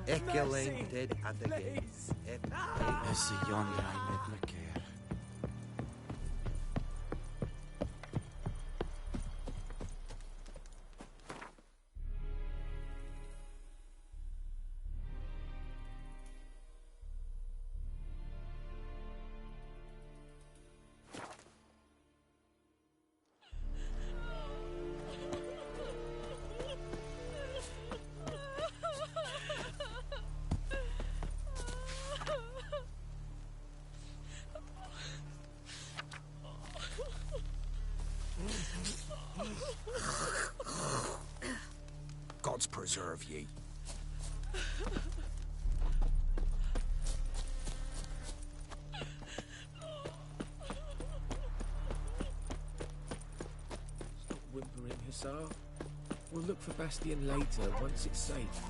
Ekeleng at the gate. Esse yonder I met McCare. Gods preserve ye. Stop whimpering, Hussar. We'll look for Bastion later, once it's safe.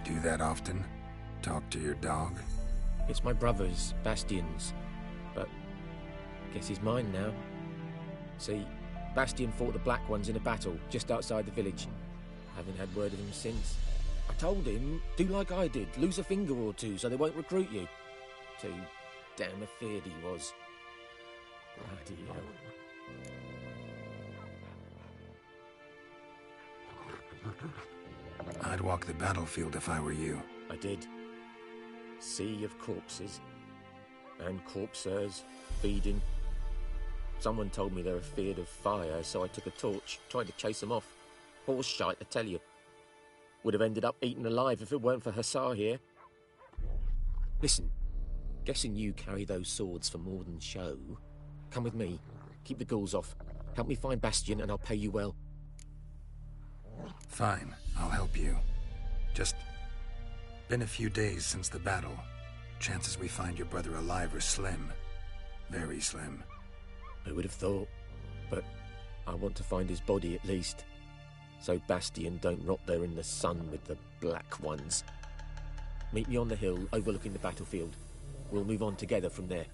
Do that often? Talk to your dog? It's my brother's, Bastion's. But guess he's mine now. See, Bastion fought the Black Ones in a battle just outside the village. Haven't had word of him since. I told him, do like I did, lose a finger or two so they won't recruit you. Too damn afeard he was. Bloody hell. I'd walk the battlefield if I were you. I did. Sea of corpses. And corpsers, feeding. Someone told me they were feared of fire, so I took a torch, tried to chase them off. Horse shite, I tell you. Would have ended up eaten alive if it weren't for Hussar here. Listen, guessing you carry those swords for more than show. Come with me. Keep the ghouls off. Help me find Bastion and I'll pay you well. Fine, I'll help you. Just been a few days since the battle. Chances we find your brother alive are slim. Very slim. Who would have thought? But I want to find his body at least. So Bastion don't rot there in the sun with the Black Ones. Meet me on the hill overlooking the battlefield. We'll move on together from there.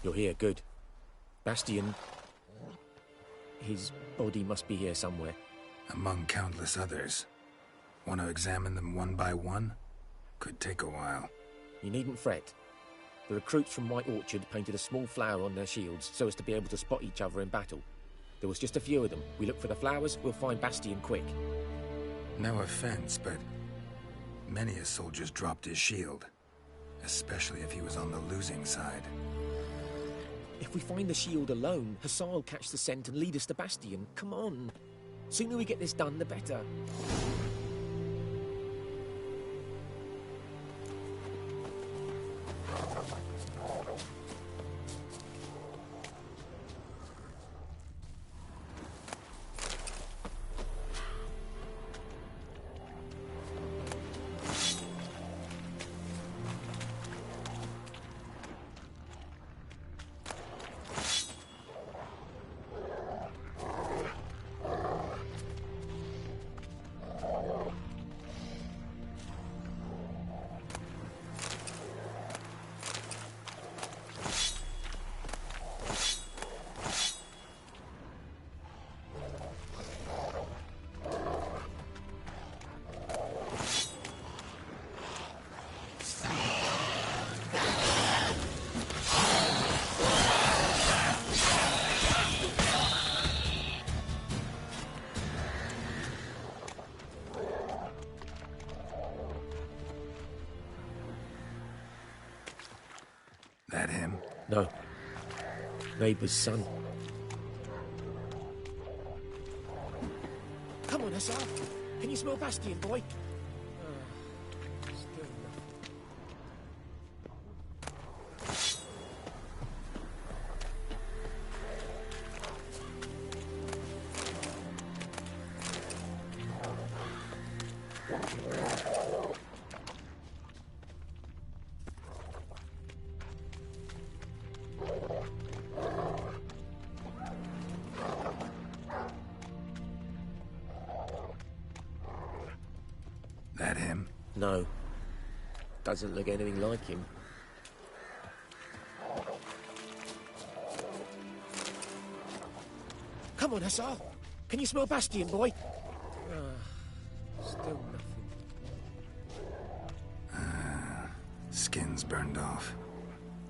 You're here, good. Bastion... His body must be here somewhere. Among countless others. Want to examine them one by one? Could take a while. You needn't fret. The recruits from White Orchard painted a small flower on their shields so as to be able to spot each other in battle. There was just a few of them. We look for the flowers, we'll find Bastion quick. No offense, but many a soldier's dropped his shield. Especially if he was on the losing side. If we find the shield alone, Hussar will catch the scent and lead us to Bastion. Come on. Sooner we get this done, the better. That him? No. Neighbour's son. Come on, Hussar. Can you smell Bastion, boy? Still nothing. That him? No. Doesn't look anything like him. Come on, Hussar. Can you smell Bastion, boy? Still nothing. Skin's burned off.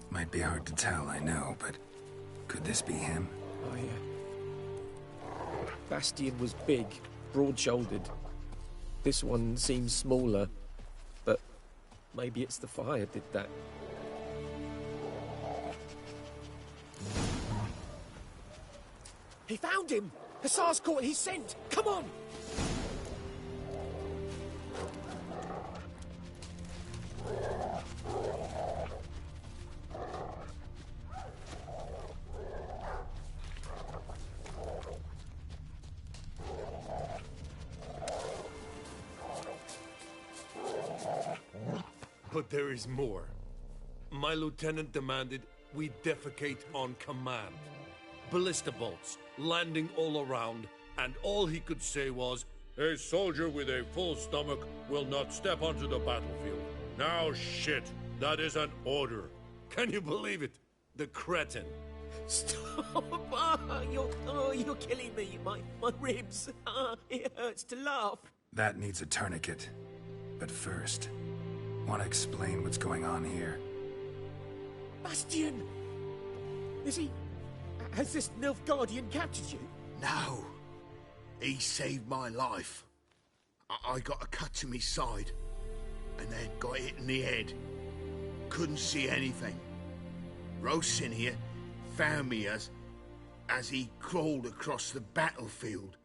Might be hard to tell, I know, but could this be him? Oh, yeah. Bastion was big, broad-shouldered. This one seems smaller, but maybe it's the fire did that. He found him! Hussar's caught his scent! Come on! But there is more. My lieutenant demanded we defecate on command. Ballista bolts, landing all around, and all he could say was, "A soldier with a full stomach will not step onto the battlefield." Now shit, that is an order. Can you believe it? The cretin. Stop! You're killing me. My ribs. It hurts to laugh. That needs a tourniquet. But first, want to explain what's going on here? Bastion! Has this Nilfgaardian captured you? No. He saved my life. I got a cut to my side, and then got hit in the head. Couldn't see anything. Rosin here found me as he crawled across the battlefield.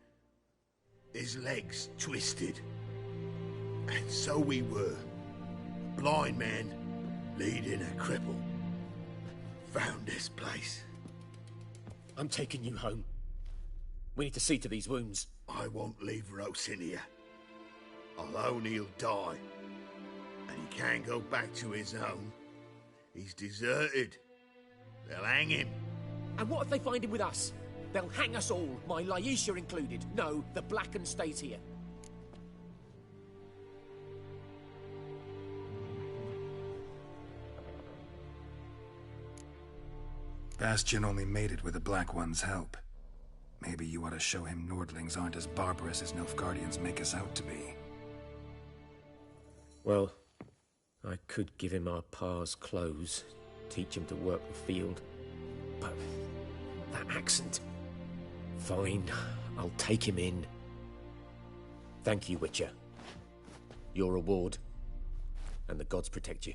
His legs twisted. And so we were. Blind man leading a cripple. Found this place. I'm taking you home. We need to see to these wounds. I won't leave Rosin here. Alone he'll die. And he can't go back to his home. He's deserted. They'll hang him. And what if they find him with us? They'll hang us all, my Laisha included. No, the Blacken stays here. Bastion only made it with the Black One's help. Maybe you ought to show him Nordlings aren't as barbarous as Nilfgaardians make us out to be. Well, I could give him our pa's clothes, teach him to work the field, but that accent... Fine, I'll take him in. Thank you, Witcher. Your reward, and the gods protect you.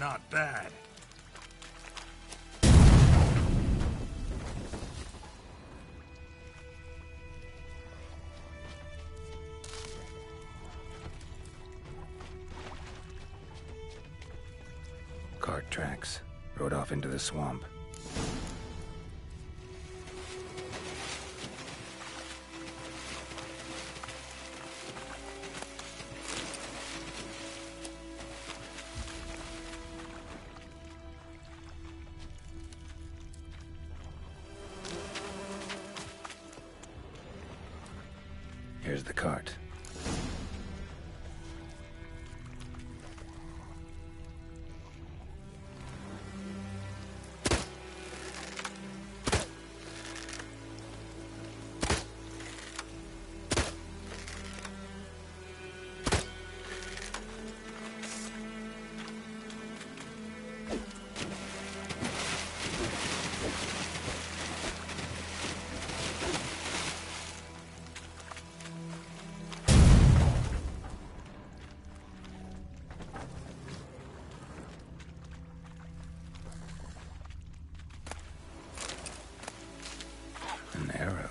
Not bad. Cart tracks. Rode off into the swamp. Here's the cart. An arrow.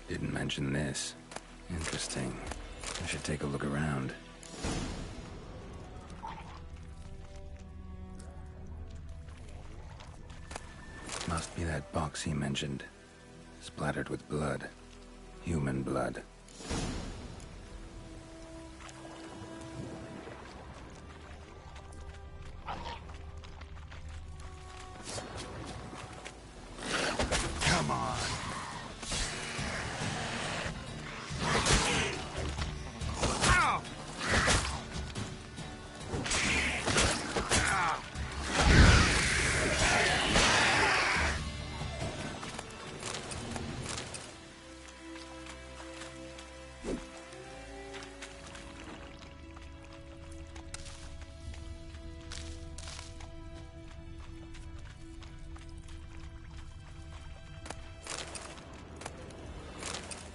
Didn't mention this. Interesting. I should take a look around. Must be that box he mentioned. Splattered with blood. Human blood. Come on. Ow!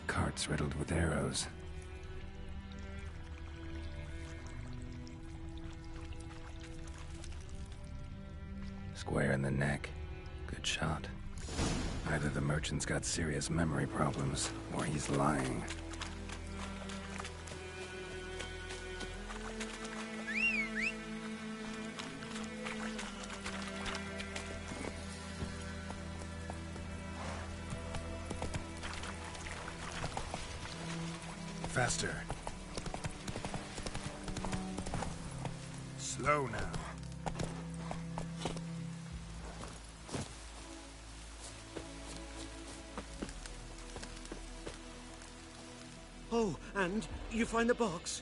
Carts riddled with arrows. Square in the neck. Good shot. Either the merchant's got serious memory problems, or he's lying. Faster. Slow now. Oh, and you find the box?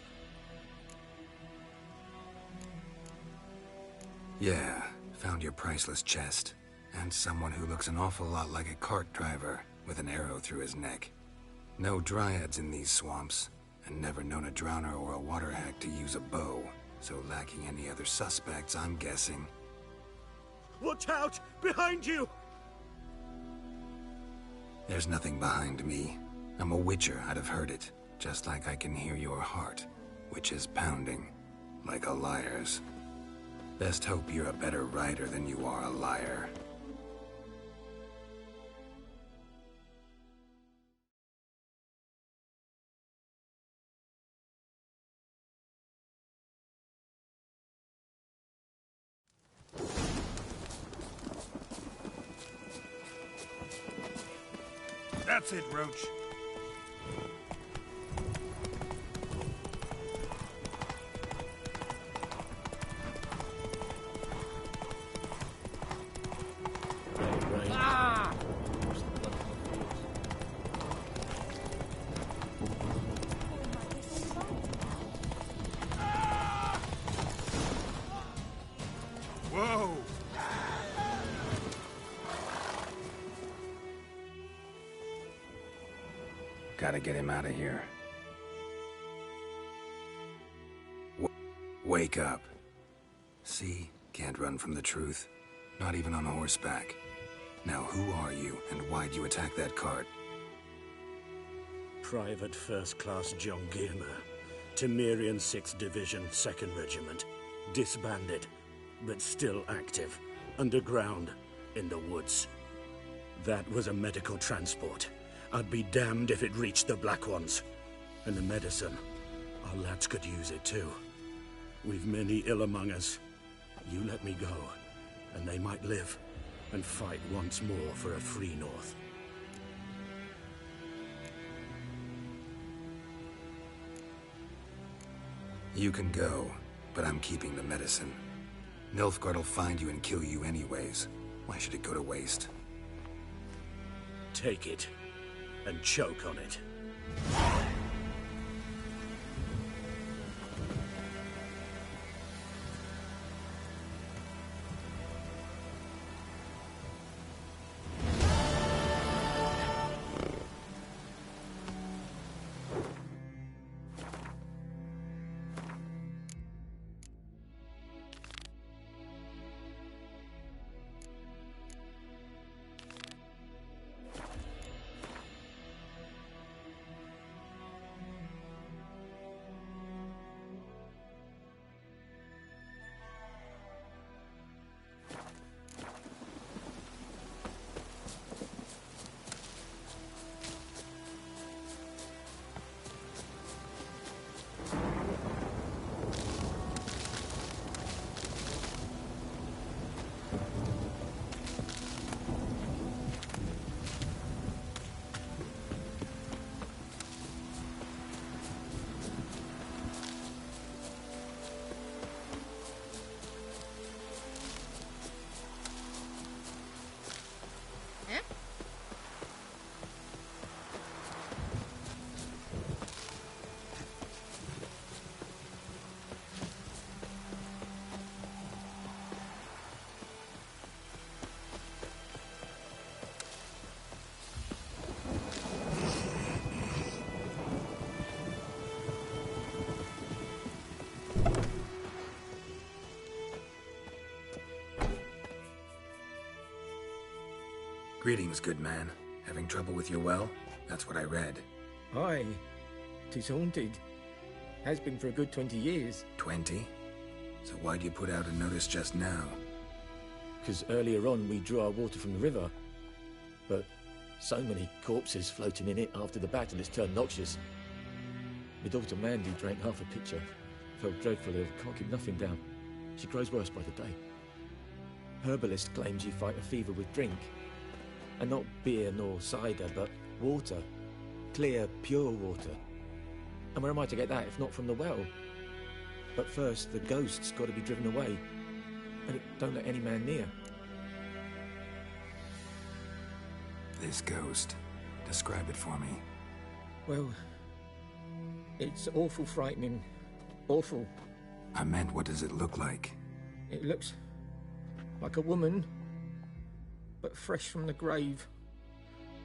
Yeah, found your priceless chest. And someone who looks an awful lot like a cart driver, with an arrow through his neck. No dryads in these swamps, and never known a drowner or a water hack to use a bow. So lacking any other suspects, I'm guessing. Watch out! Behind you! There's nothing behind me. I'm a witcher, I'd have heard it. Just like I can hear your heart, which is pounding, like a liar's. Best hope you're a better writer than you are a liar. That's it, Roach. Whoa! Gotta get him out of here. Wake up. See? Can't run from the truth. Not even on horseback. Now who are you, and why'd you attack that cart? Private First Class John Gilmer, Temerian 6th Division, 2nd Regiment. Disbanded. but still active, underground, in the woods. That was a medical transport. I'd be damned if it reached the Black Ones. And the medicine, our lads could use it too. We've many ill among us. You let me go, and they might live, and fight once more for a free North. You can go, but I'm keeping the medicine. Nilfgaard'll find you and kill you anyways. Why should it go to waste? Take it, and choke on it. Greetings, good man. Having trouble with your well? That's what I read. Aye. 'Tis haunted. Has been for a good 20 years. 20? So why'd you put out a notice just now? Because earlier on we drew our water from the river. But so many corpses floating in it after the battle it's turned noxious. My daughter Mandy drank half a pitcher. Felt dreadful ill, can't keep nothing down. She grows worse by the day. Herbalist claims you fight a fever with drink. And not beer nor cider, but water. Clear, pure water. And where am I to get that if not from the well? But first, the ghost's got to be driven away. And it don't let any man near. This ghost. Describe it for me. Well, it's awful frightening. Awful. I meant, what does it look like? It looks like a woman, but fresh from the grave.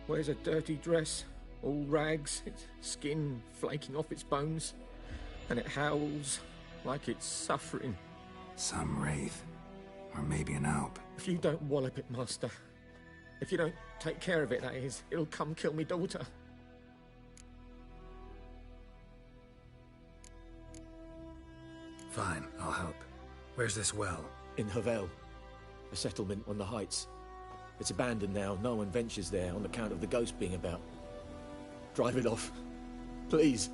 Wears a dirty dress, all rags, its skin flaking off its bones, and it howls like it's suffering. Some wraith. Or maybe an alp. If you don't wallop it, Master, if you don't take care of it, that is, it'll come kill me daughter. Fine, I'll help. Where's this well? In Havel, a settlement on the heights. It's abandoned now. No one ventures there on account of the ghost being about. Drive it off, please.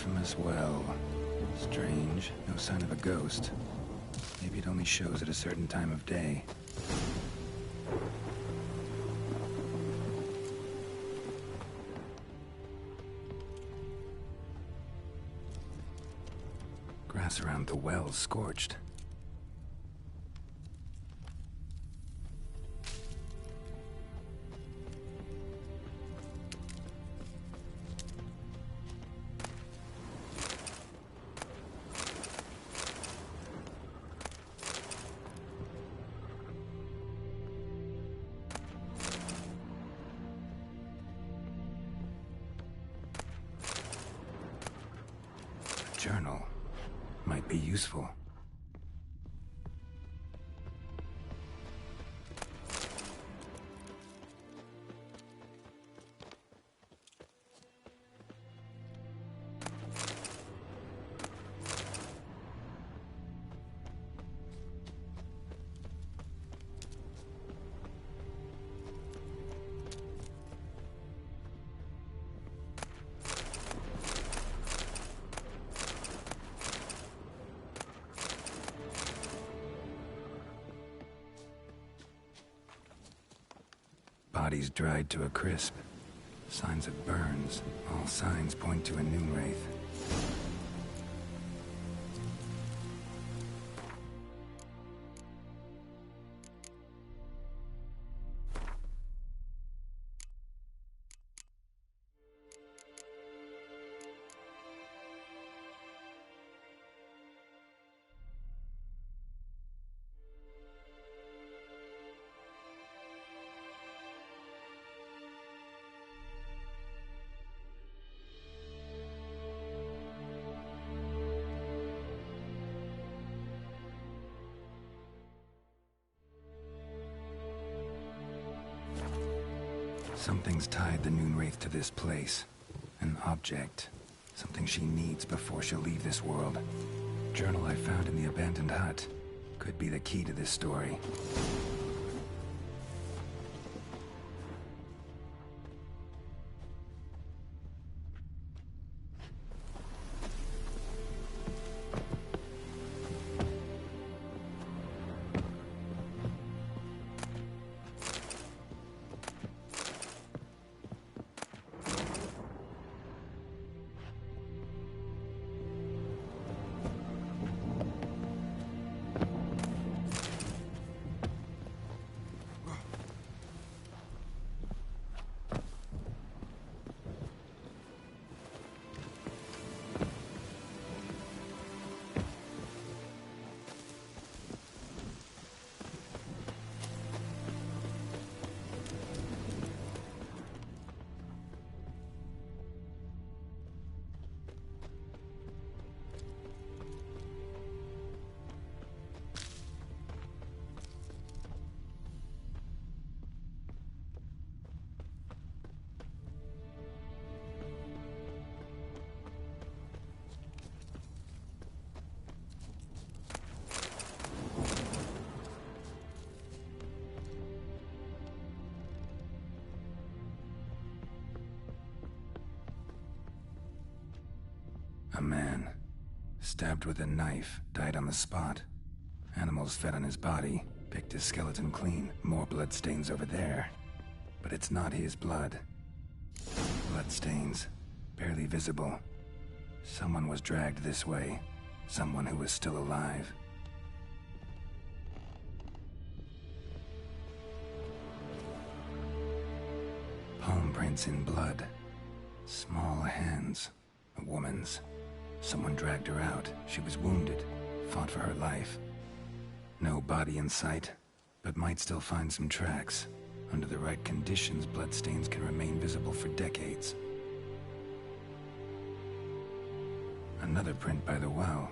infamous well. Strange, no sign of a ghost. Maybe it only shows at a certain time of day. Grass around the well's scorched. Journal might be useful. Bodies dried to a crisp. Signs of burns. All signs point to a noon wraith. Something's tied the noon wraith to this place. An object. Something she needs before she'll leave this world. Journal I found in the abandoned hut. Could be the key to this story. A man, stabbed with a knife, died on the spot. Animals fed on his body, picked his skeleton clean. More bloodstains over there. But it's not his blood. Bloodstains, barely visible. Someone was dragged this way. Someone who was still alive. Palm prints in blood. Small hands. A woman's. Someone dragged her out. She was wounded. Fought for her life. No body in sight, but might still find some tracks. Under the right conditions, bloodstains can remain visible for decades. Another print by the well.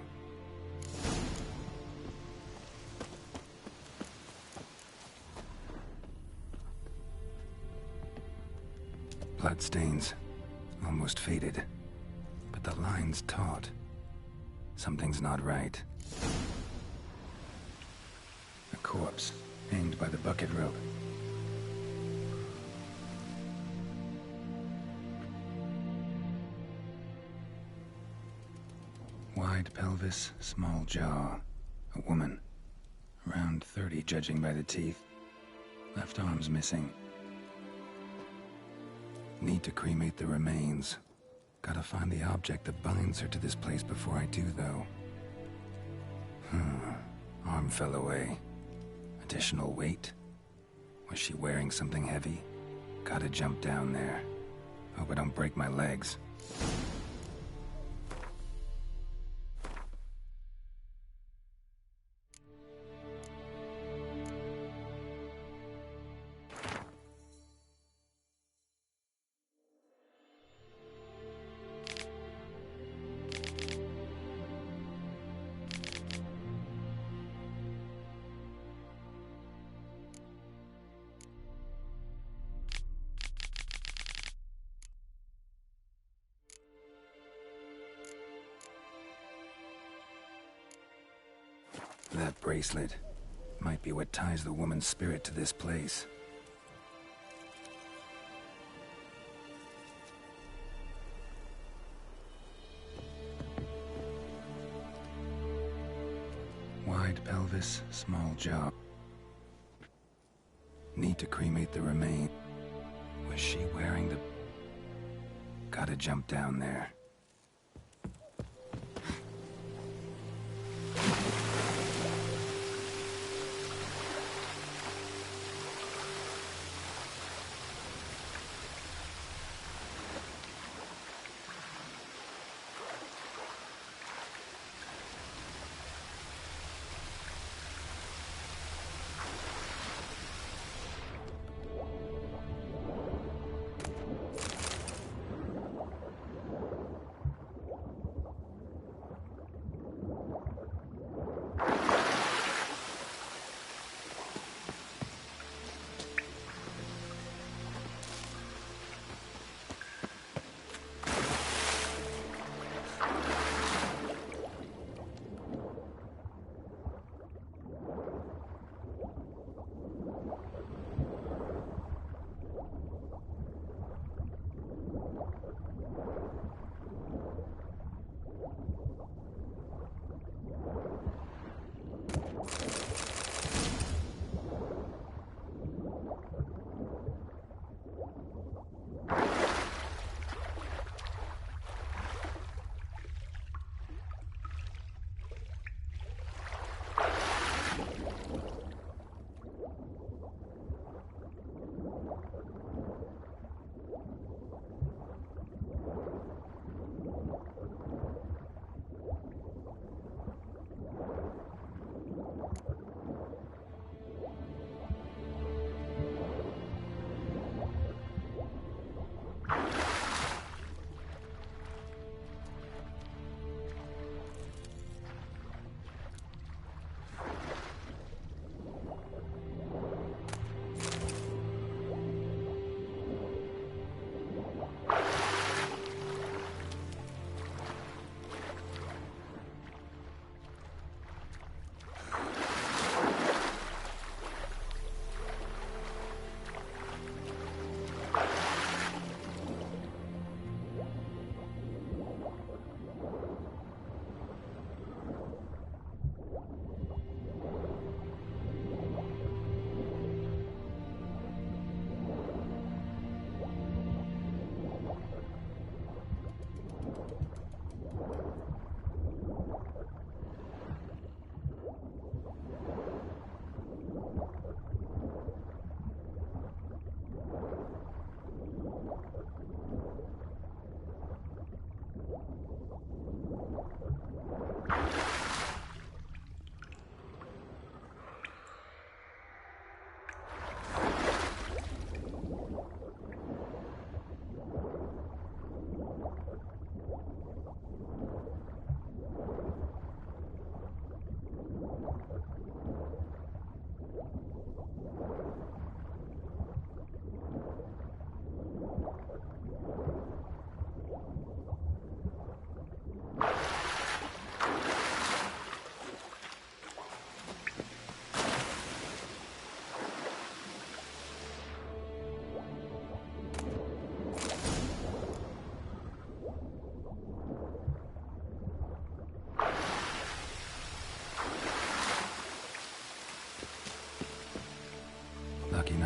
Bloodstains. Almost faded. But the line's taut. Something's not right. A corpse, hanged by the bucket rope. Wide pelvis, small jaw. A woman. Around 30, judging by the teeth. Left arm's missing. Need to cremate the remains. Gotta find the object that binds her to this place before I do, though. Arm fell away. Additional weight? Was she wearing something heavy? Gotta jump down there. Hope I don't break my legs. That bracelet might be what ties the woman's spirit to this place. Wide pelvis, small jaw. Need to cremate the remains. Was she wearing the... Gotta jump down there.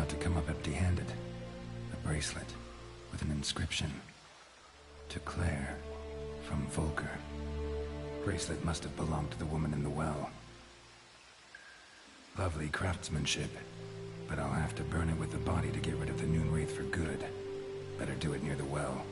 not to come up empty-handed. A bracelet with an inscription. To Claire, from Volker. Bracelet must have belonged to the woman in the well. Lovely craftsmanship, but I'll have to burn it with the body to get rid of the Noon Wraith for good. Better do it near the well.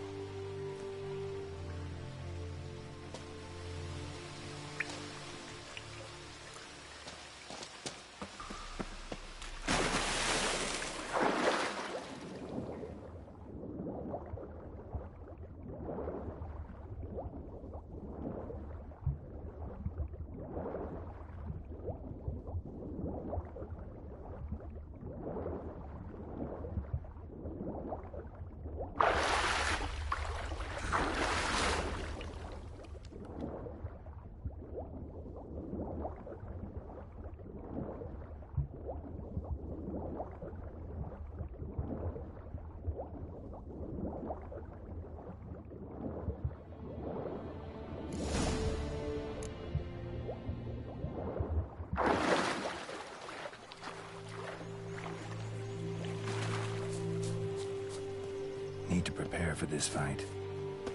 Need to prepare for this fight.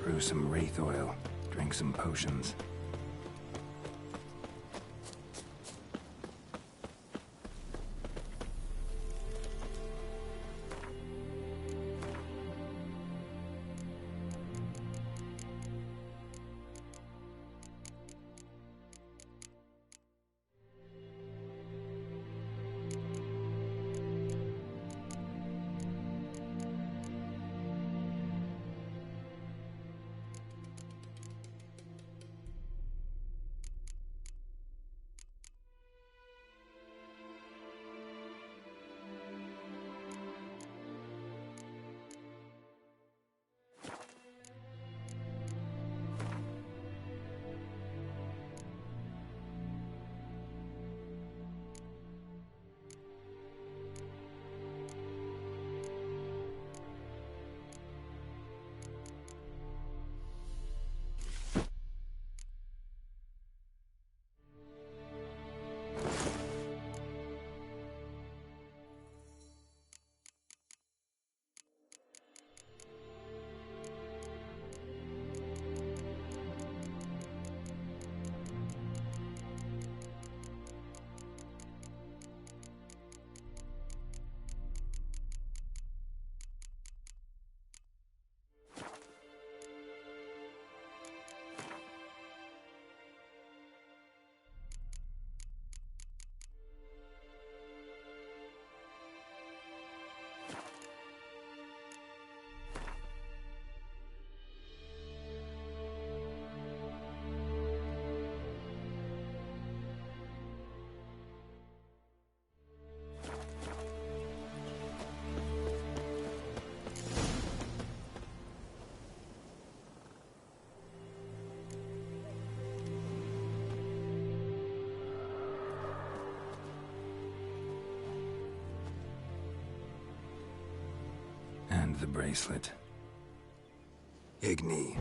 Brew some wraith oil, drink some potions. The bracelet. Igni.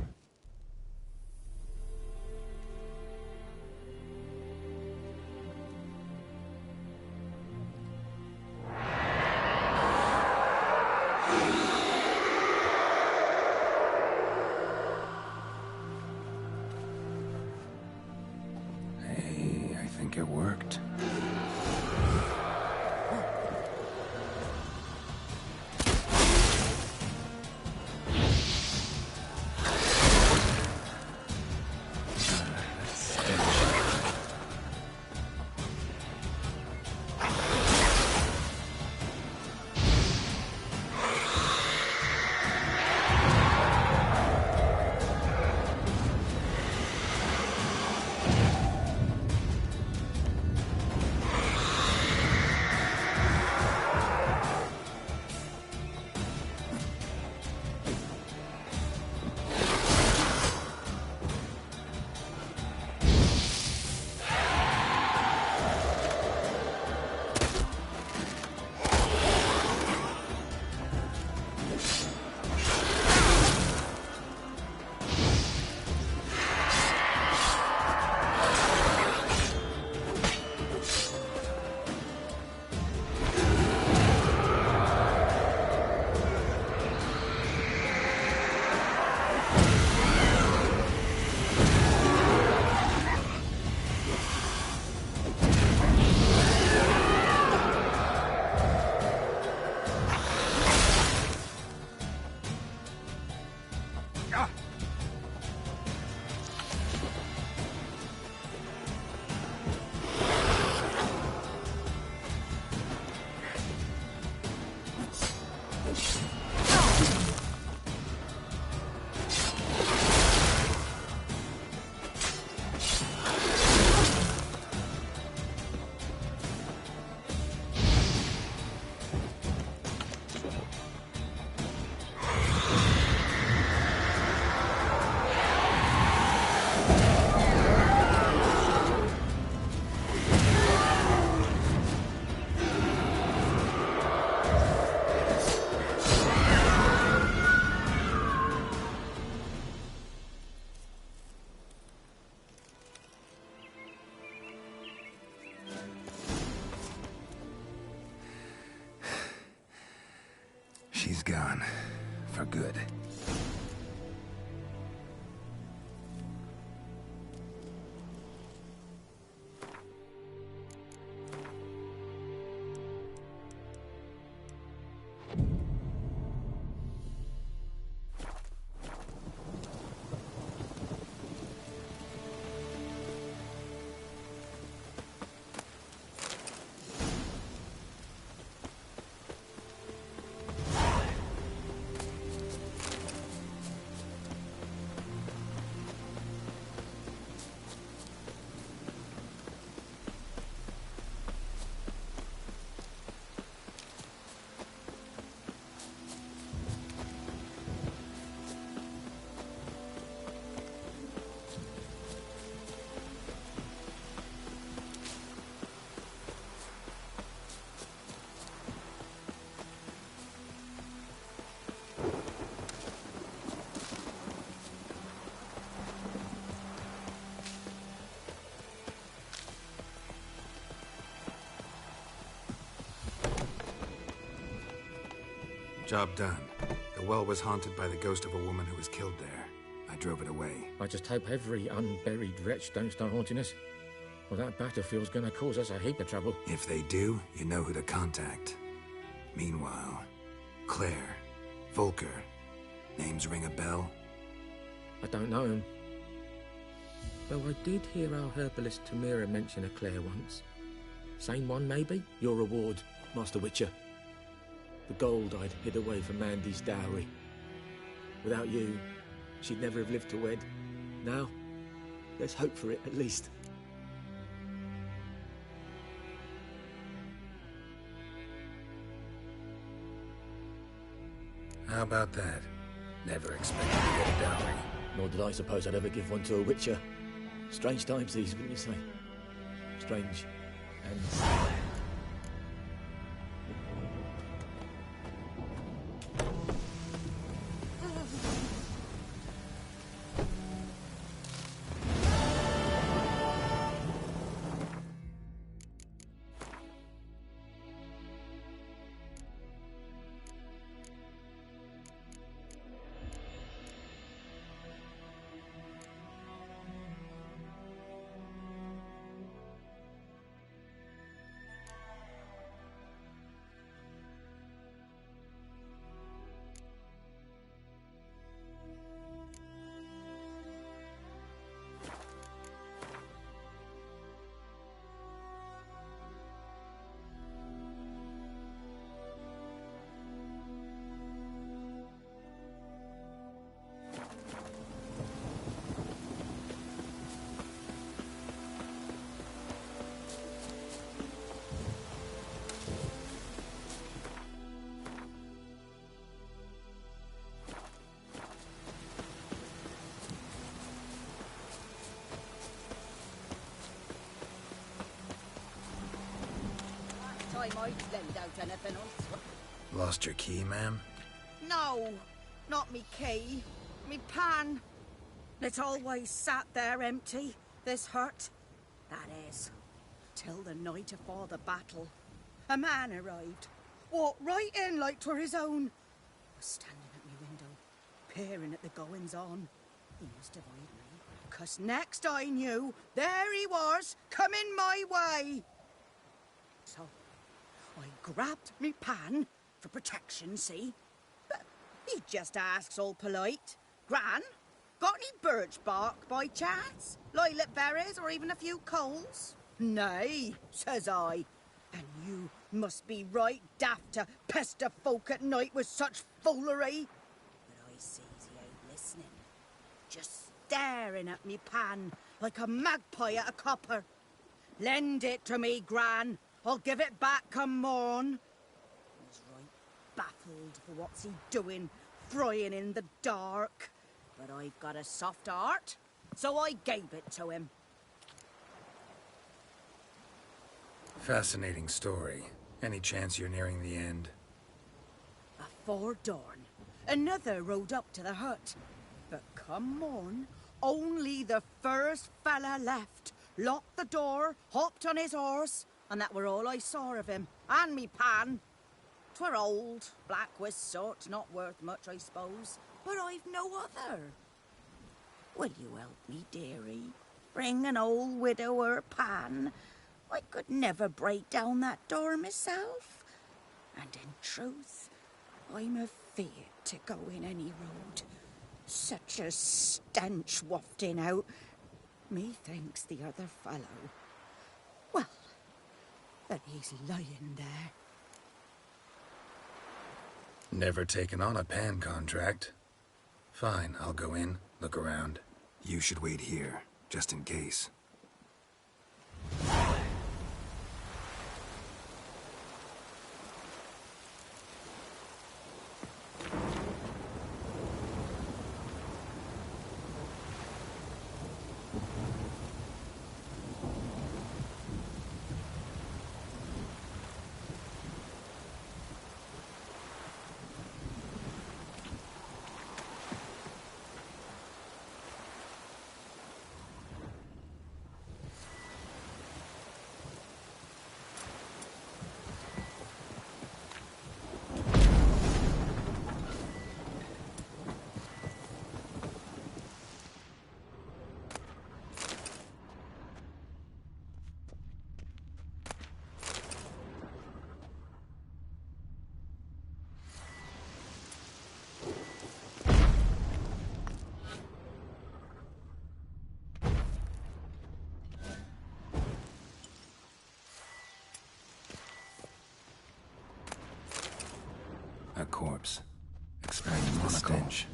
Hey, I think it worked. gone. For good. Job done. The well was haunted by the ghost of a woman who was killed there. I drove it away. I just hope every unburied wretch don't start haunting us. Well, that battlefield's gonna cause us a heap of trouble. If they do, you know who to contact. Meanwhile, Claire, Volker, names ring a bell? I don't know him. Though I did hear our herbalist Tamira mention a Claire once. Same one, maybe? Your reward, Master Witcher. The gold I'd hid away for Mandy's dowry. Without you, she'd never have lived to wed. Now, there's hope for it, at least. How about that? Never expected to get a dowry. Nor did I suppose I'd ever give one to a Witcher. Strange times these, wouldn't you say? Strange and sad. Time I'd lend out anything else. Lost your key, ma'am? No, not me key. Me pan. It always sat there empty, this hut. That is, till the night afore the battle. A man arrived, walked right in like 'twere his own. Was standing at me window, peering at the goings-on. He must have eyed me, 'cause next I knew, there he was, coming my way. So I grabbed me pan for protection, see? But he just asks all polite, Gran, got any birch bark by chance? Lilac berries or even a few coals? Nay, says I. And you must be right daft to pester folk at night with such foolery. But I sees he ain't listening. Just staring at me pan like a magpie at a copper. Lend it to me, Gran. I'll give it back come morn. He's right baffled for what's he doing, frying in the dark. But I've got a soft heart, so I gave it to him. Fascinating story. Any chance you're nearing the end? Afore dawn, another rode up to the hut. But come morn, only the first fella left. Locked the door, hopped on his horse, and that were all I saw of him, and me pan. 'Twere old, black with soot, not worth much, I suppose. But I've no other. Will you help me, dearie? Bring an old widower pan. I could never break down that door myself. And in truth, I'm afeard to go in any road. Such a stench wafting out. Methinks the other fellow, well, that he's lying there. Never taken on a pan contract. Fine, I'll go in, look around. You should wait here, just in case. A corpse. Explains the stench.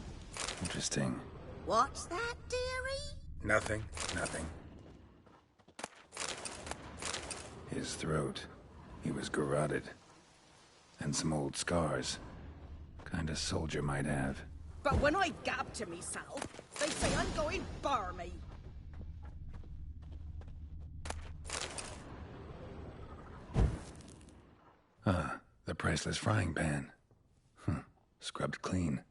Interesting. What's that, dearie? Nothing. His throat. He was garroted. And some old scars. Kinda soldier might have. But when I gab to myself, they say I'm going barmy. The priceless frying pan. Scrubbed clean.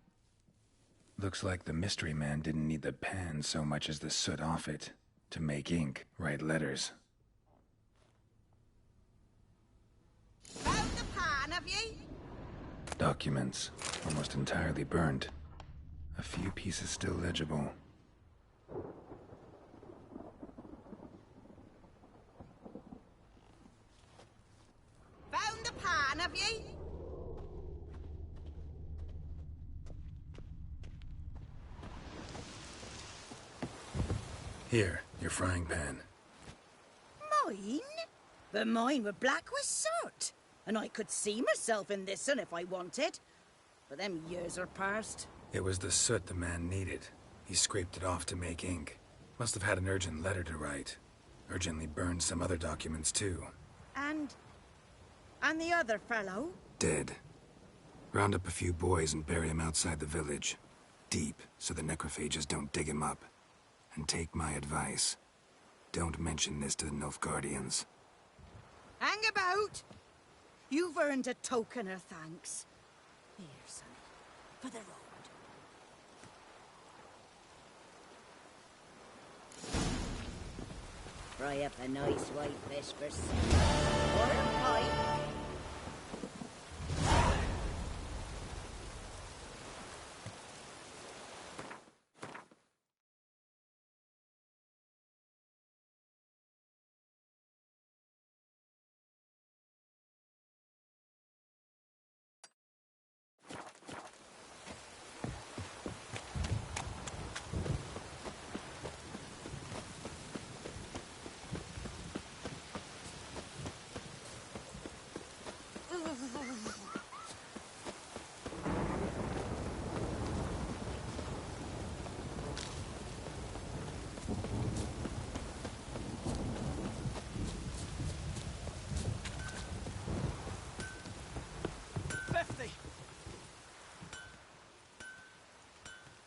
Looks like the mystery man didn't need the pan so much as the soot off it to make ink, write letters. Found the pan, have ye? Documents, almost entirely burned. A few pieces still legible. Found the pan, have ye? Here, your frying pan. Mine? But mine were black with soot. And I could see myself in this one if I wanted. But them years are past. It was the soot the man needed. He scraped it off to make ink. Must have had an urgent letter to write. Urgently burned some other documents too. And the other fellow? Dead. Round up a few boys and bury him outside the village. Deep, so the necrophages don't dig him up. And take my advice. Don't mention this to the Nilfgaardians. Hang about! You've earned a token of thanks. Here, sonny, for the road. Fry up a nice white fish for soup. Or a pie.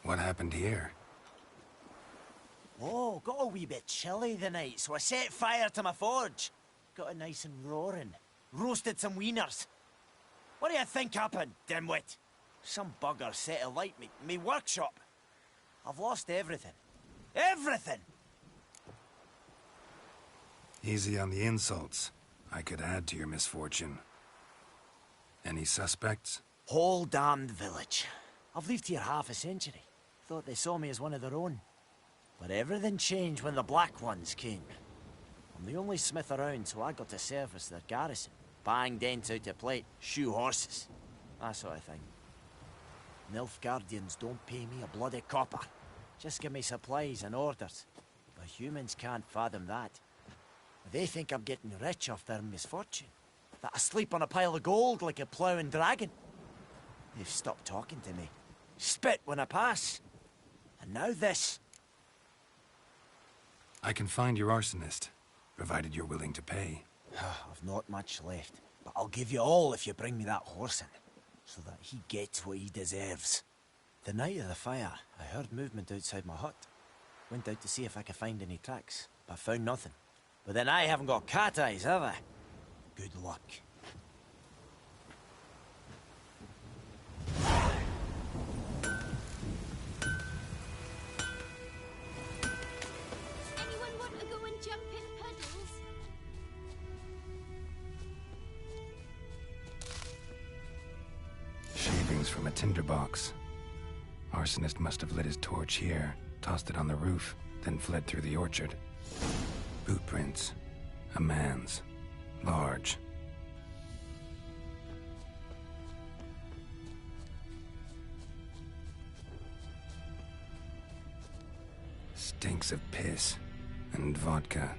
What happened here? Oh, got a wee bit chilly the night, so I set fire to my forge. Got it nice and roaring. Roasted some wieners. What do you think happened, dimwit? Some bugger set alight me workshop. I've lost everything. Everything! Easy on the insults. I could add to your misfortune. Any suspects? Whole damned village. I've lived here half a century. Thought they saw me as one of their own. But everything changed when the Black Ones came. I'm the only smith around, so I got to service their garrison. Bang dents out to plate, shoe horses. That sort of thing. Nilfgaardians don't pay me a bloody copper. Just give me supplies and orders. But humans can't fathom that. They think I'm getting rich off their misfortune. That I sleep on a pile of gold like a ploughing dragon. They've stopped talking to me. Spit when I pass. And now this. I can find your arsonist, provided you're willing to pay. I've not much left, but I'll give you all if you bring me that horse in, so that he gets what he deserves. The night of the fire, I heard movement outside my hut. Went out to see if I could find any tracks, but found nothing. But then I haven't got cat eyes, have I? Good luck. Anyone want to go and jump in puddles? Shavings from a tinderbox. Arsonist must have lit his torch here, tossed it on the roof, then fled through the orchard. Boot prints. A man's. Large. Stinks of piss and vodka.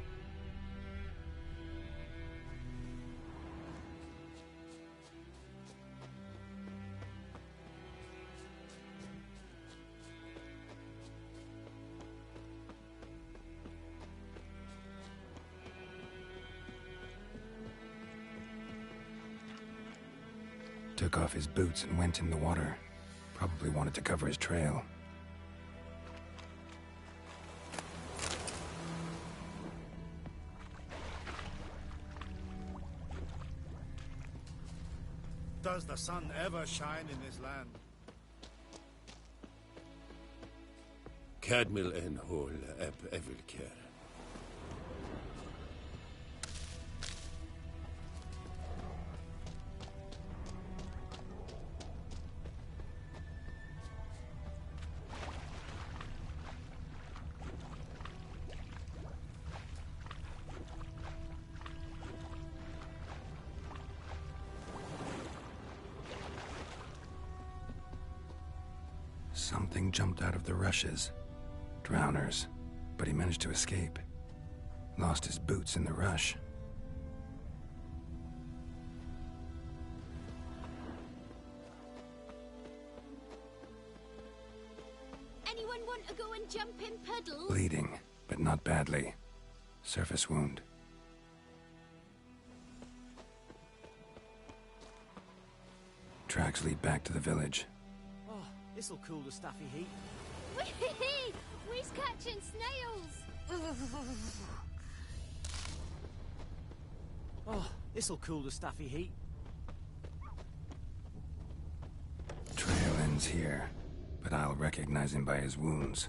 Took off his boots and went in the water. Probably wanted to cover his trail. Does the sun ever shine in this land? Cadmil en hol eb evilker. Something jumped out of the rushes. Drowners. But he managed to escape. Lost his boots in the rush. Anyone want to go and jump in puddles? Bleeding, but not badly. Surface wound. Tracks lead back to the village. Oh, this'll cool the stuffy heat. Whee! We's catching snails! Oh, this'll cool the stuffy heat. Trail ends here, but I'll recognize him by his wounds.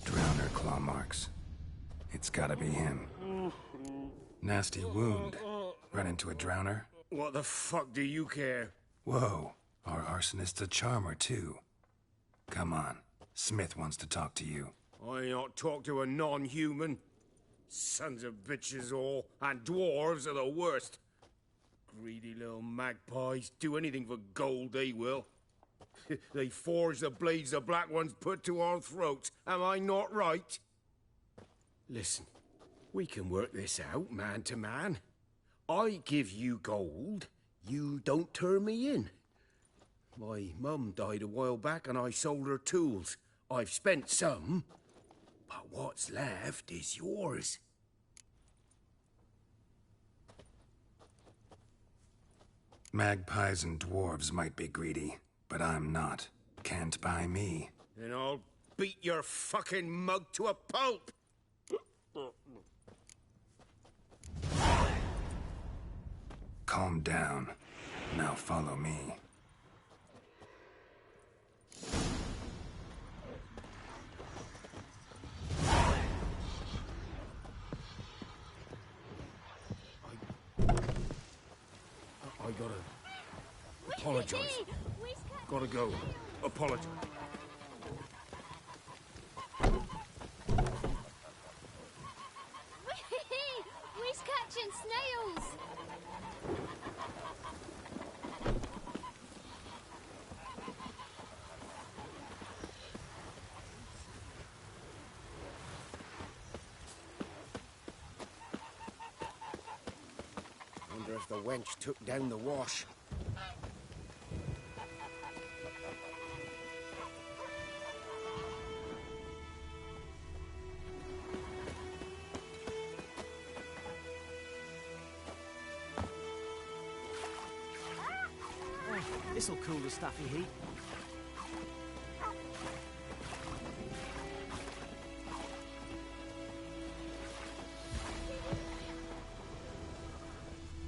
Drowner claw marks. It's gotta be him. Nasty wound. Run into a drowner? What the fuck do you care? Whoa, our arsonist's a charmer too. Come on, Smith wants to talk to you. I ain't not talk to a non-human. Sons of bitches all, and dwarves are the worst. Greedy little magpies, do anything for gold, they will. They forge the blades the Black Ones put to our throats, am I not right? Listen, we can work this out, man to man. I give you gold, you don't turn me in. My mum died a while back and I sold her tools. I've spent some, but what's left is yours. Magpies and dwarves might be greedy, but I'm not. Can't buy me. Then I'll beat your fucking mug to a pulp! Calm down. Now follow me. I gotta apologize. Gotta go. Apologize. We's catching snails. Wonder if the wench took down the wash. This'll cool the stuffy heat.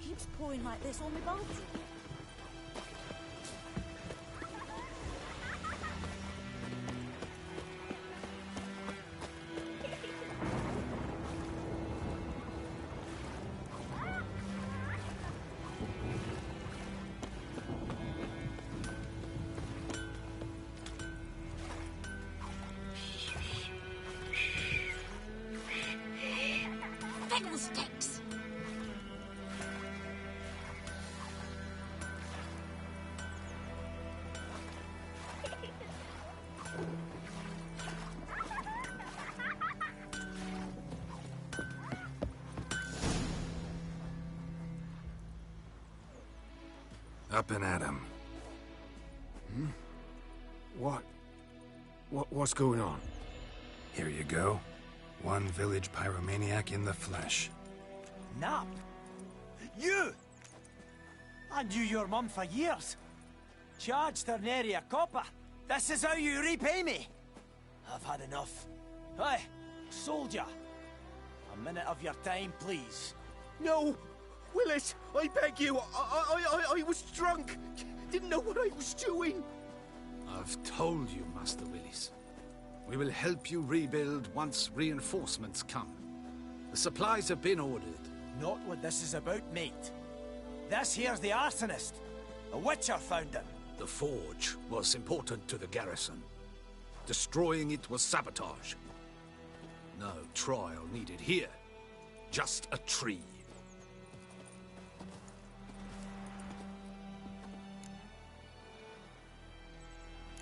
Keeps pouring like this on my balls. Fiddlesticks! Up and at 'em. What's going on? Here you go. One village pyromaniac in the flesh. Nap? You! I knew your mum for years. Charged her nary a copper. This is how you repay me. I've had enough. Hey, soldier. A minute of your time, please. No! Willis, I beg you. I was drunk. Didn't know what I was doing. I've told you, Master Willis. We will help you rebuild once reinforcements come. The supplies have been ordered. Not what this is about, mate. This here's the arsonist. A witcher found him. The forge was important to the garrison. Destroying it was sabotage. No trial needed here. Just a tree.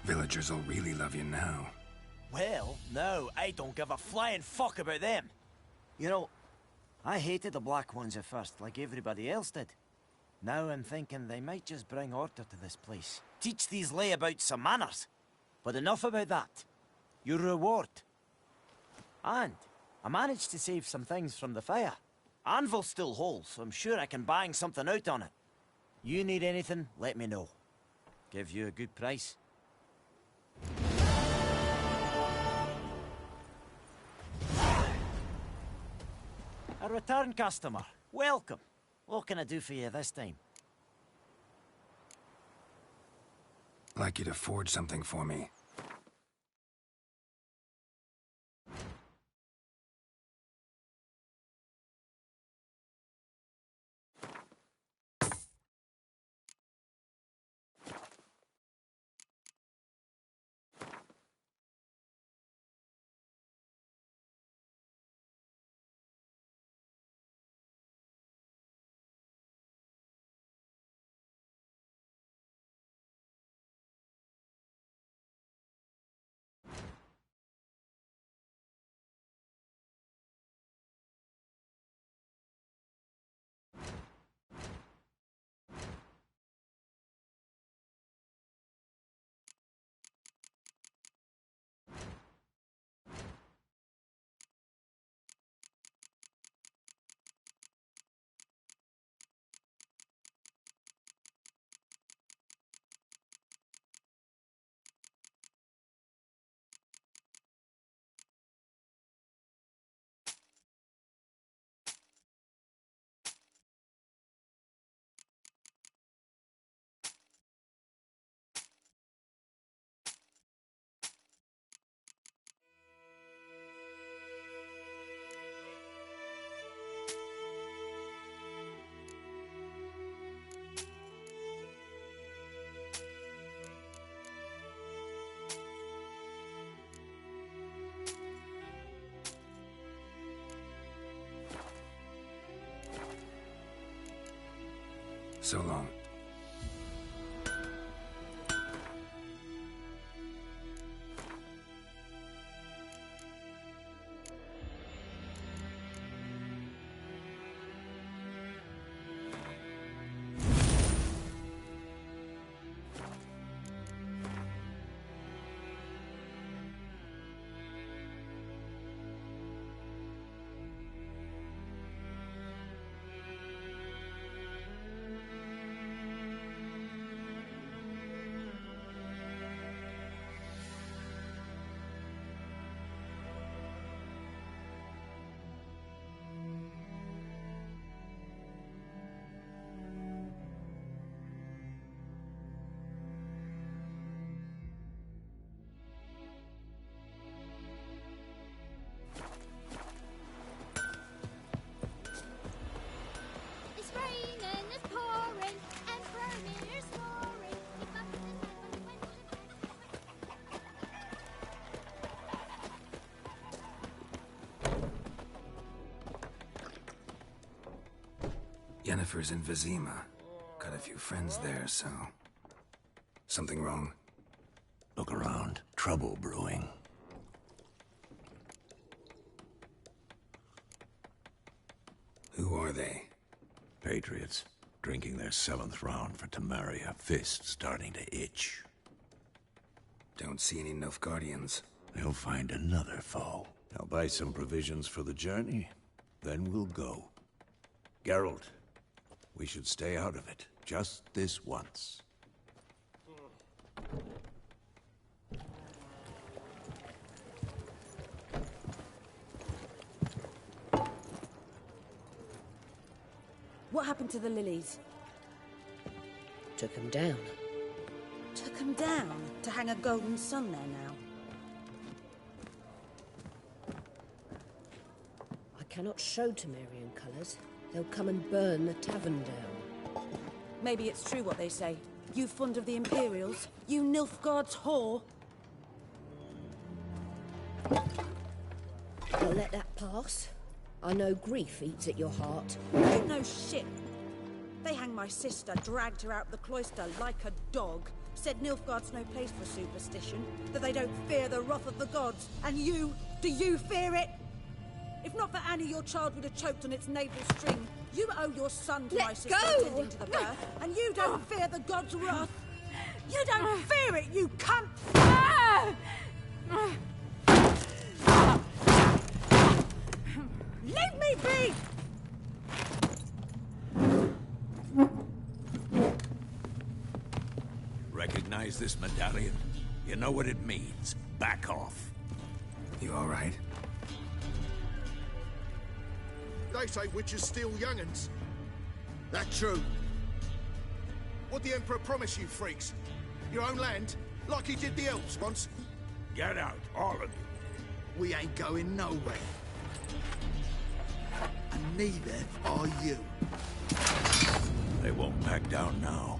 Villagers will really love you now. Well, no, I don't give a flying fuck about them. You know, I hated the Black Ones at first, like everybody else did. Now I'm thinking they might just bring order to this place. Teach these layabouts some manners. But enough about that. Your reward. And I managed to save some things from the fire. Anvil still holds, so I'm sure I can bang something out on it. You need anything, let me know. Give you a good price. A return customer. Welcome. What can I do for you this time? I'd like you to forge something for me. So long. It's raining, it's pouring, and Vermeer's roaring. Yennefer's in Vizima. Got a few friends there, so... Something wrong? Look around. Trouble brewing. Who are they? Patriots. Drinking their 7th round for Temeria. Fist starting to itch. Don't see any Nilfgaardians. They'll find another foe. I'll buy some provisions for the journey. Then we'll go. Geralt, we should stay out of it. Just this once. What happened to the lilies? Took them down. Took them down to hang a golden sun there now. I cannot show Temerian colours. They'll come and burn the tavern down. Maybe it's true what they say. You fond of the Imperials? You Nilfgaard's whore? I'll let that pass. I know grief eats at your heart. You know shit. They hanged my sister, dragged her out the cloister like a dog. Said Nilfgaard's no place for superstition, that they don't fear the wrath of the gods. And you, do you fear it? If not for Annie, your child would have choked on its navel string. You owe your son to my sister attending to the birth, and you don't fear the gods' wrath. You don't fear it, you cunt! Leave me be! Recognize this medallion? You know what it means. Back off. You all right? They say witches steal young'uns. That true? What'd the Emperor promise you, freaks? Your own land? Like he did the elves once? Get out, all of you. We ain't going nowhere. And neither are you. They won't back down now.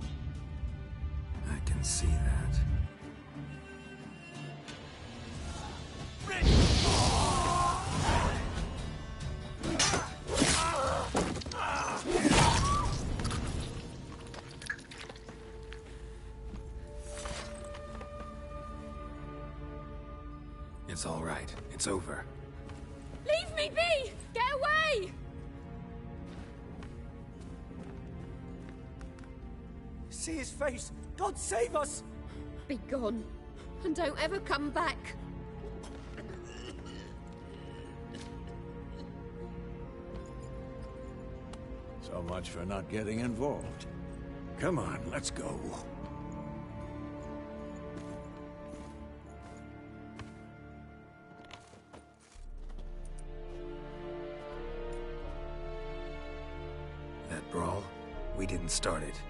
I can see that. It's all right. It's over. Leave me be! Get away! See his face! God save us! Be gone, and don't ever come back. So much for not getting involved. Come on, let's go. That brawl, we didn't start it.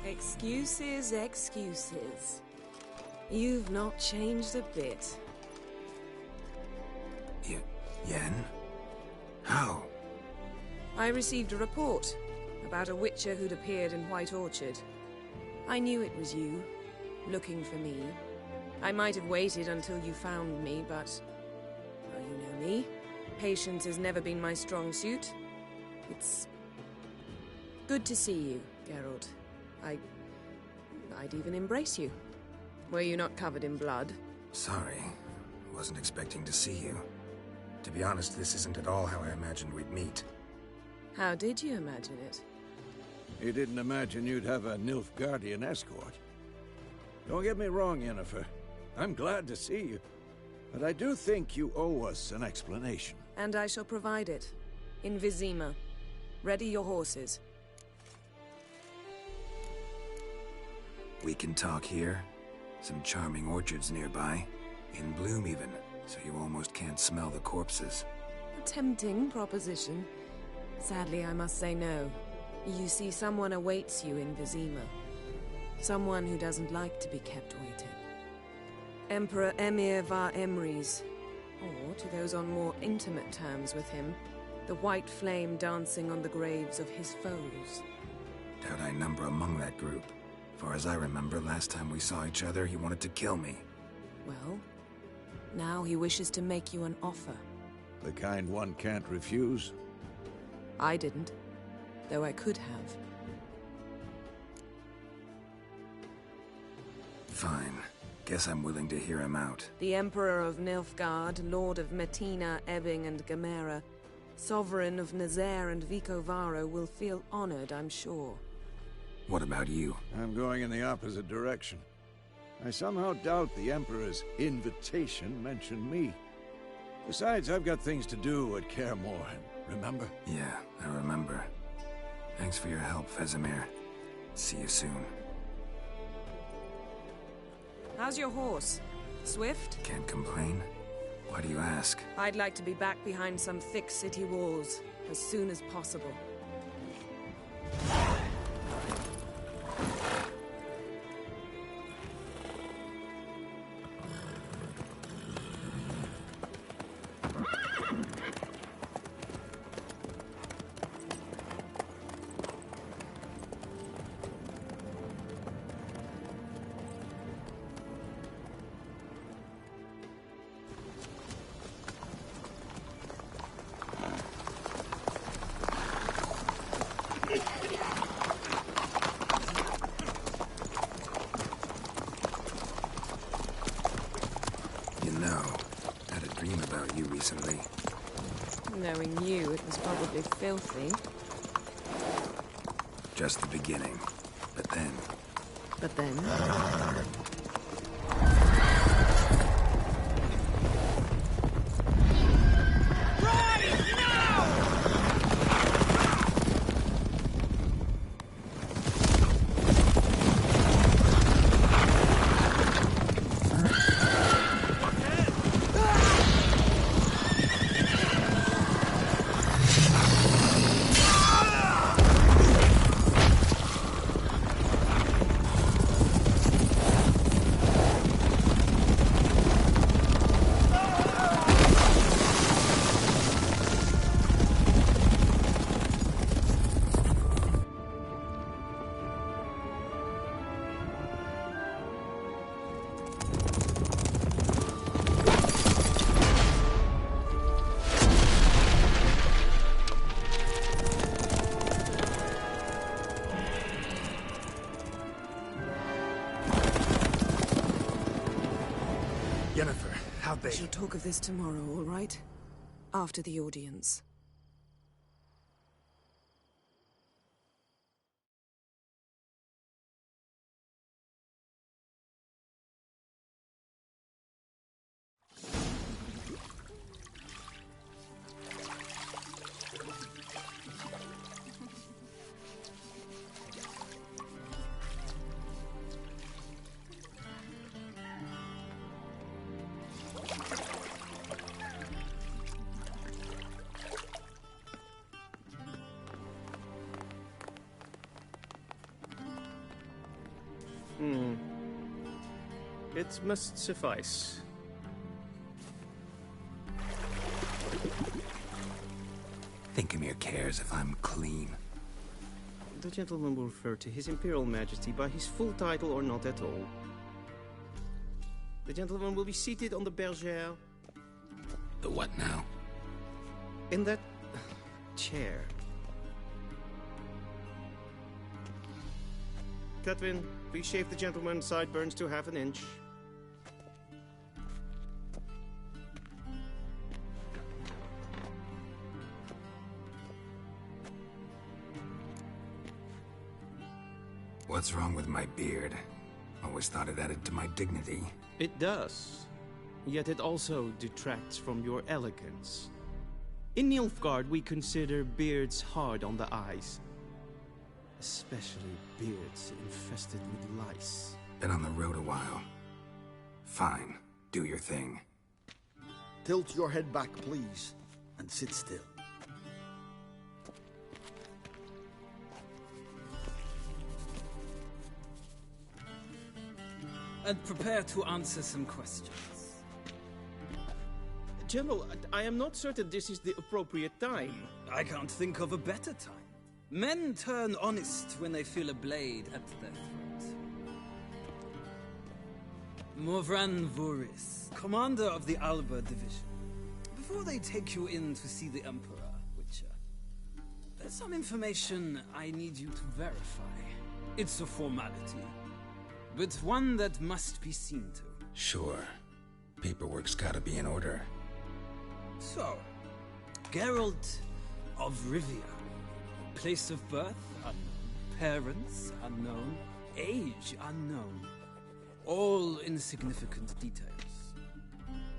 Excuses, excuses. You've not changed a bit. Yen? How? I received a report about a witcher who'd appeared in White Orchard. I knew it was you, looking for me. I might have waited until you found me, but me. Patience has never been my strong suit. It's good to see you, Geralt. I'd even embrace you. Were you not covered in blood? Sorry. Wasn't expecting to see you. To be honest, this isn't at all how I imagined we'd meet. How did you imagine it? You didn't imagine you'd have a Nilfgaardian escort. Don't get me wrong, Yennefer. I'm glad to see you. But I do think you owe us an explanation. And I shall provide it. In Vizima. Ready your horses. We can talk here. Some charming orchards nearby. In bloom even, so you almost can't smell the corpses. A tempting proposition. Sadly, I must say no. You see, someone awaits you in Vizima. Someone who doesn't like to be kept waiting. Emperor Emir var Emreis. Or, to those on more intimate terms with him, the white flame dancing on the graves of his foes. Doubt I number among that group. Far as I remember, last time we saw each other, he wanted to kill me. Well, now he wishes to make you an offer. The kind one can't refuse? I didn't, though I could have. Fine. Guess I'm willing to hear him out. The Emperor of Nilfgaard, Lord of Metina, Ebbing and Gamera, Sovereign of Nazaire and Vicovaro will feel honored, I'm sure. What about you? I'm going in the opposite direction. I somehow doubt the Emperor's invitation mentioned me. Besides, I've got things to do at Kaer Morhen, remember? Yeah, I remember. Thanks for your help, Vesemir. See you soon. How's your horse? Swift? Can't complain. Why do you ask? I'd like to be back behind some thick city walls as soon as possible. Recently. Knowing you, it was probably filthy. Just the beginning. But then... But then? Yennefer, how'd they... We shall talk of this tomorrow, all right? After the audience. It must suffice. Thinkamir cares if I'm clean. The gentleman will refer to His Imperial Majesty by his full title or not at all. The gentleman will be seated on the bergère. The what now? In that chair. Cutwin, please shave the gentleman's sideburns to half an inch. What's wrong with my beard? Always thought it added to my dignity. It does. Yet it also detracts from your elegance. In Nilfgaard, we consider beards hard on the eyes. Especially beards infested with lice. Been on the road a while. Fine. Do your thing. Tilt your head back, please, and sit still. And prepare to answer some questions. General, I am not certain this is the appropriate time. I can't think of a better time. Men turn honest when they feel a blade at their throat. Morvran Voris, commander of the Alba Division. Before they take you in to see the Emperor, Witcher, there's some information I need you to verify. It's a formality, but one that must be seen to. Sure. Paperwork's gotta be in order. So, Geralt of Rivia. Place of birth unknown. Parents unknown. Age unknown. All insignificant details.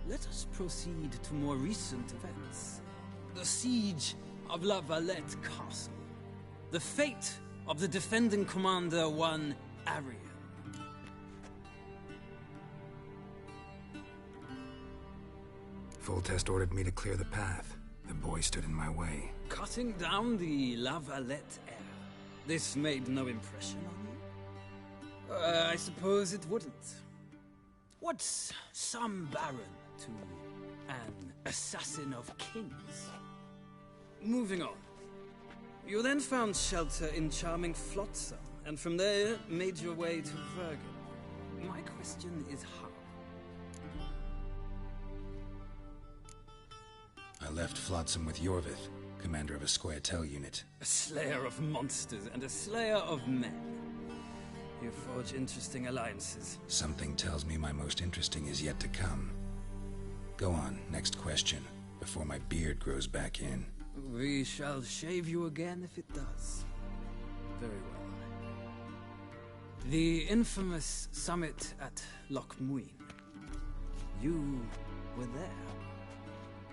Let us proceed to more recent events. The siege of La Valette Castle. The fate of the defending commander, one Arian. Foltest ordered me to clear the path. The boy stood in my way. Cutting down the La Valette heir. This made no impression on you? I suppose it wouldn't. What's some baron to an assassin of kings? Moving on. You then found shelter in charming Flotsam, and from there made your way to Vergen. My question is how? I left Flotsam with Yorvith, commander of a Scoia'tael unit. A slayer of monsters and a slayer of men. You forge interesting alliances. Something tells me my most interesting is yet to come. Go on, next question, before my beard grows back in. We shall shave you again if it does. Very well. The infamous summit at Loch Muin. You were there.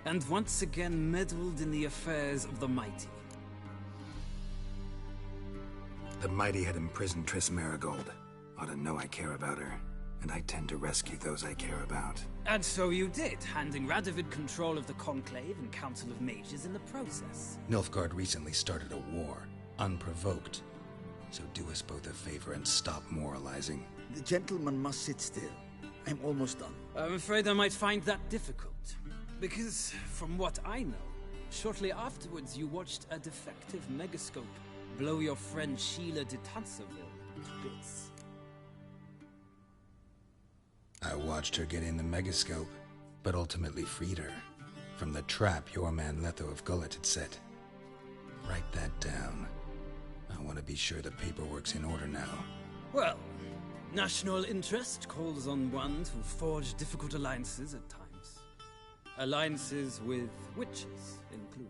And once again meddled in the affairs of the mighty. The mighty had imprisoned Triss Merigold. Ought to know I care about her, and I tend to rescue those I care about. And so you did, handing Radovid control of the Conclave and Council of Mages in the process. Nilfgaard recently started a war, unprovoked. So do us both a favor and stop moralizing. The gentleman must sit still. I'm almost done. I'm afraid I might find that difficult. Because, from what I know, shortly afterwards you watched a defective megascope blow your friend Sheila de Tanserville to bits. I watched her get in the megascope, but ultimately freed her from the trap your man Letho of Gullet had set. Write that down. I want to be sure the paperwork's in order now. Well, national interest calls on one to forge difficult alliances at times. Alliances with witches included.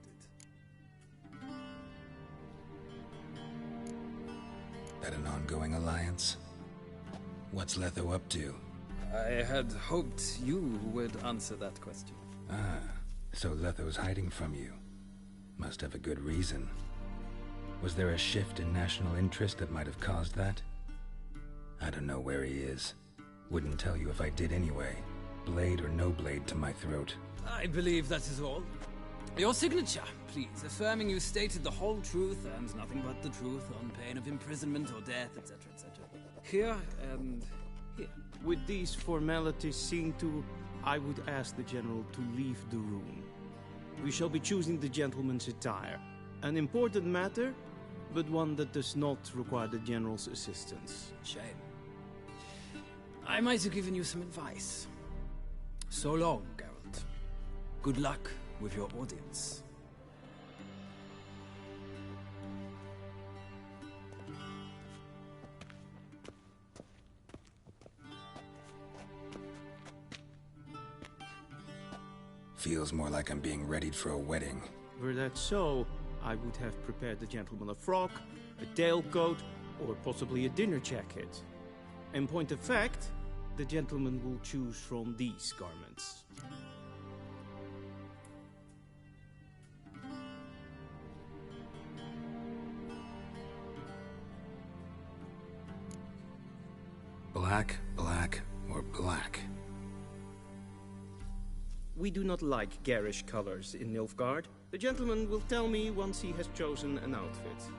That an ongoing alliance? What's Letho up to? I had hoped you would answer that question. Ah, so Letho's hiding from you. Must have a good reason. Was there a shift in national interest that might have caused that? I don't know where he is. Wouldn't tell you if I did anyway. Blade or no blade to my throat. I believe that is all. Your signature, please, affirming you stated the whole truth and nothing but the truth on pain of imprisonment or death, etc., etc. Here and here. With these formalities seen to, I would ask the General to leave the room. We shall be choosing the gentleman's attire. An important matter, but one that does not require the General's assistance. Shame. I might have given you some advice. So long, Geralt. Good luck with your audience. feels more like I'm being readied for a wedding. Were that so, I would have prepared the gentleman a frock, a tailcoat, or possibly a dinner jacket. In point of fact, the gentleman will choose from these garments. Black, black, or black? We do not like garish colors in Nilfgaard. The gentleman will tell me once he has chosen an outfit.